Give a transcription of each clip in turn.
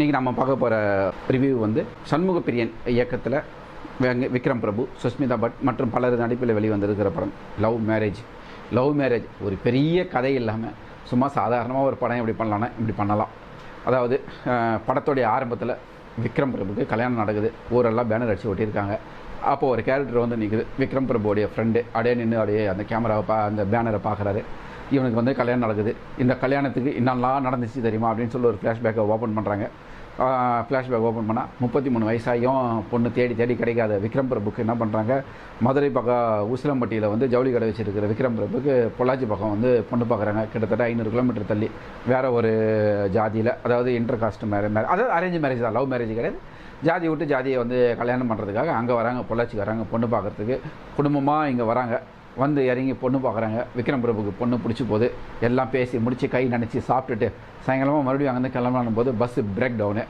இன்றைக்கி நம்ம பார்க்க போகிற ரிவ்யூ வந்து சண்முக பிரியன் இயக்கத்தில் விக்ரம் பிரபு, சுஸ்மிதா பட் மற்றும் பலர் நடிப்பில் வெளிவந்திருக்கிற படம் லவ் மேரேஜ். ஒரு பெரிய கதை இல்லாமல் சும்மா சாதாரணமாக ஒரு படம் எப்படி பண்ணலான்னா இப்படி பண்ணலாம். அதாவது படத்துடைய ஆரம்பத்தில் விக்ரம் பிரபுக்கு கல்யாணம் நடக்குது. ஊரெல்லாம் பேனர் அடித்து ஒட்டியிருக்காங்க. அப்போது ஒரு கேரக்டர் வந்து நிற்குது. விக்ரம் பிரபுவோடைய ஃப்ரெண்டு அப்படியே நின்று அப்படியே அந்த கேமராவை அந்த பேனரை பார்க்குறாரு. இவனுக்கு வந்து கல்யாணம் நடக்குது. இந்த கல்யாணத்துக்கு இன்னெல்லாம் நடந்துச்சு தெரியுமா அப்படின்னு சொல்லி ஒரு ஃப்ளாஷ்பேக்கை ஓப்பன் பண்ணுறாங்க. ஃப்ளாஷ்பேக் ஓப்பன் பண்ணால் 33 வயசாகியும் பொண்ணு தேடி கிடைக்காத விக்ரம் பிரபுக்கு என்ன பண்ணுறாங்க, மதுரை பக்கம் உசிலம்பட்டியில் வந்து ஜவுளி கடை வச்சுருக்கிற விக்ரம் பிரபுக்கு பொள்ளாச்சி பக்கம் வந்து பொண்ணு பார்க்குறாங்க. கிட்டத்தட்ட 500 கிலோமீட்டர் தள்ளி வேறு ஒரு ஜாதியில், அதாவது இன்டர் காஸ்ட் மேரேஜ், அதாவது அரேஞ்ச் மேரேஜ் தான், லவ் மேரேஜ் கிடையாது. ஜாதி விட்டு ஜாதியை வந்து கல்யாணம் பண்ணுறதுக்காக அங்கே வராங்க, பொள்ளாச்சிக்கு வராங்க பொண்ணு பார்க்குறதுக்கு. குடும்பமாக இங்கே வராங்க. வந்து இறங்கி பொண்ணு பார்க்குறாங்க. விக்ரம் பிரபுக்கு பொண்ணு பிடிச்சி போகுது. எல்லாம் பேசி முடித்து கை நினச்சி சாப்பிட்டுட்டு சாயங்காலமாக மறுபடியும் அங்கேருந்து கிளம்பணும் போது பஸ்ஸு பிரேக் டவுனு.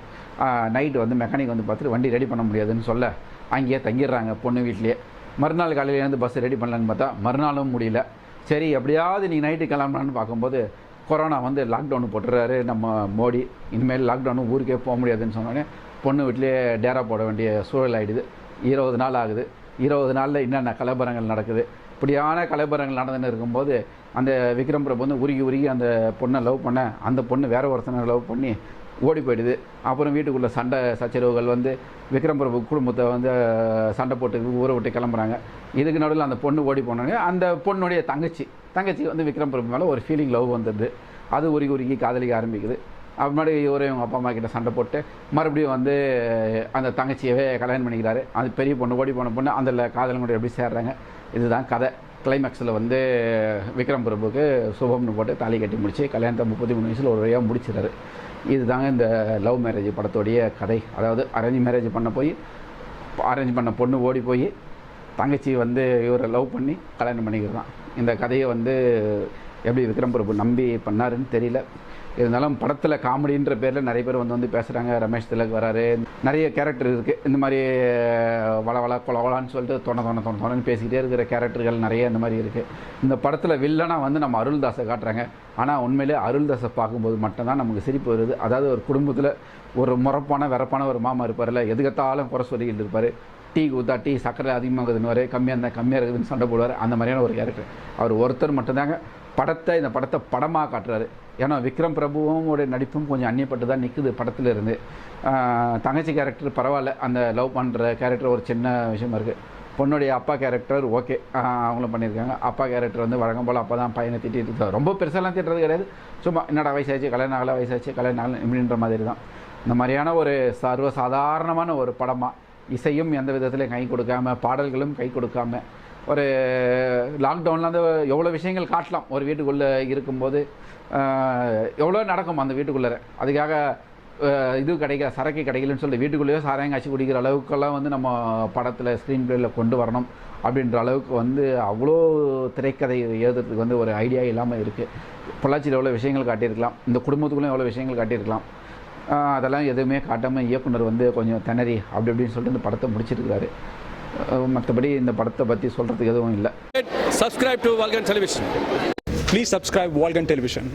நைட்டு வந்து மெக்கானிக் வந்து பார்த்துட்டு வண்டி ரெடி பண்ண முடியாதுன்னு சொல்ல அங்கேயே தங்கிடுறாங்க பொண்ணு வீட்லேயே. மறுநாள் காலையிலேருந்து பஸ் ரெடி பண்ணலான்னு பார்த்தா மறுநாளும் முடியல. சரி எப்படியாவது நீ நைட்டு கிளம்பலான்னு பார்க்கும்போது கொரோனா வந்து லாக்டவுன் போட்டுறாரு நம்ம மோடி. இனிமேல் லாக்டவுனு ஊருக்கே போக முடியாதுன்னு சொன்னோடனே பொண்ணு வீட்லேயே டேரா போட வேண்டிய சூழல் ஆகிடுது. 20 நாள் ஆகுது. 20 நாளில் என்னென்ன கலவரங்கள் நடக்குது. இப்படியான கலவரங்கள் நடந்துன்னு இருக்கும்போது அந்த விக்ரம் பிரபு வந்து உருகி அந்த பொண்ணை லவ் பண்ண, அந்த பொண்ணு வேற ஒருத்தனை லவ் பண்ணி ஓடி போயிடுது. அப்புறம் வீட்டுக்குள்ளே சண்டை சச்சரவுகள் வந்து விக்ரம் பிரபு குடும்பத்தை வந்து சண்டை போட்டு ஊரை விட்டு கிளம்புறாங்க. இதுக்கு நடுவில் அந்த பொண்ணு ஓடி போனாங்க. அந்த பொண்ணுடைய தங்கச்சி வந்து விக்ரம் பிரபு மேலே ஒரு ஃபீலிங் லவ் வந்துடுது. அது உருகி காதலிக்க ஆரம்பிக்குது. முன்னாடி இவங்க அப்பா அம்மா கிட்ட சண்டை போட்டு மறுபடியும் வந்து அந்த தங்கச்சியவே கல்யாணம் பண்ணிக்கிறாரு. அது பெரிய பொண்ணு, ஓடி போன பொண்ணு அந்த காதலங்களுடைய எப்படி சேர்றாங்க. இதுதான் கதை. கிளைமேக்ஸில் வந்து விக்ரம் பிரபுக்கு சுபம்னு போட்டு தாலி கட்டி முடிச்சு கல்யாணத்தை 33 வயசில் ஒரு வழியாக முடிச்சிடாரு. இதுதாங்க இந்த லவ் மேரேஜ் படத்தோடைய கதை. அதாவது அரேஞ்ச் மேரேஜ் அரேஞ்ச் பண்ண பொண்ணு ஓடி போய் தங்கச்சி வந்து இவரை லவ் பண்ணி கல்யாணம் பண்ணிக்கிறது தான். இந்த கதையை வந்து எப்படி விக்ரம் பிரபு நம்பி பண்ணாருன்னு தெரியல. இருந்தாலும் படத்தில் காமெடின்ற பேரில் நிறைய பேர் வந்து பேசுகிறாங்க. ரமேஷ் திலக் வராரு, நிறைய கேரக்டர் இருக்குது. இந்த மாதிரி வள கொலவலான்னு சொல்லிட்டு தொணன்னு பேசிக்கிட்டே இருக்கிற கேரக்டர்கள் நிறைய இந்த மாதிரி இருக்குது. இந்த படத்தில் வில்லனாக வந்து நம்ம அருள்தாஸை காட்டுறாங்க. ஆனால் உண்மையிலே அருள்தாஸை பார்க்கும்போது மட்டும்தான் நமக்கு சிரிப்பு வருது. அதாவது ஒரு குடும்பத்தில் ஒரு வெறப்பான ஒரு மாமா இருப்பார்ல, எதுக்கத்தாலும் குறை சொல்லிக்கிட்டு இருப்பார். டீ ஊற்றா டீ சக்கரை அதிகமாகுதுன்னு கம்மியாக இருக்குதுன்னு சண்டை போடுவார். அந்த மாதிரியான ஒரு கேரக்டர். அவர் ஒருத்தர் மட்டும்தாங்க இந்த படத்தை படமாக காட்டுறாரு. ஏன்னா விக்ரம் பிரபுவும் உடைய நடிப்பும் கொஞ்சம் அந்நியப்பட்டு தான் நிற்குது படத்தில் இருந்து. தங்கச்சி கேரக்டர் பரவாயில்ல, அந்த லவ் பண்ணுற கேரக்டர் ஒரு சின்ன விஷயமா இருக்குது. பொண்ணுடைய அப்பா கேரக்டர் ஓகே, அவங்களும் பண்ணியிருக்காங்க. அப்பா கேரக்டர் வந்து வழக்கம் போல் அப்போ தான் பையனை திட்டிட்டு ரொம்ப பெருசாலாம் திட்டுறது கிடையாது. சும்மா என்னடா வயசாச்சு கல்யாணம் ஆகலை இப்படின்ற மாதிரி தான். இந்த மாதிரியான ஒரு சர்வசாதாரணமான ஒரு படமாக, இசையும் எந்த விதத்துலையும் கை கொடுக்காம, பாடல்களும் கை கொடுக்காம, ஒரு லாக்டவுனில் வந்து எவ்வளோ விஷயங்கள் காட்டலாம். ஒரு வீட்டுக்குள்ளே இருக்கும்போது எவ்வளோ நடக்கும் அந்த வீட்டுக்குள்ளே. அதுக்காக இது சரக்கு கிடைக்கலன்னு சொல்லி வீட்டுக்குள்ளேயோ சாராயம் காய்ச்சி குடிக்கிற அளவுக்கெல்லாம் வந்து நம்ம படத்தில் ஸ்க்ரீன் பிளேயில் கொண்டு வரணும் அப்படின்ற அளவுக்கு வந்து அவ்வளோ திரைக்கதை எழுதுறதுக்கு வந்து ஒரு ஐடியா இல்லாமல் இருக்குது. பொள்ளாச்சியில் எவ்வளோ விஷயங்கள் காட்டியிருக்கலாம், இந்த குடும்பத்துக்குள்ளேயும் எவ்வளோ விஷயங்கள் காட்டியிருக்கலாம். அதெல்லாம் எதுவுமே காட்டாமல் இயக்குனர் வந்து கொஞ்சம் திணறி அப்படின்னு சொல்லிட்டு இந்த படத்தை முடிச்சிருக்கிறாரு. மற்றபடி இந்த படத்தை பற்றி சொல்கிறதுக்கு எதுவும் இல்லை. Subscribe to Walgan Television. Please subscribe Walgan Television.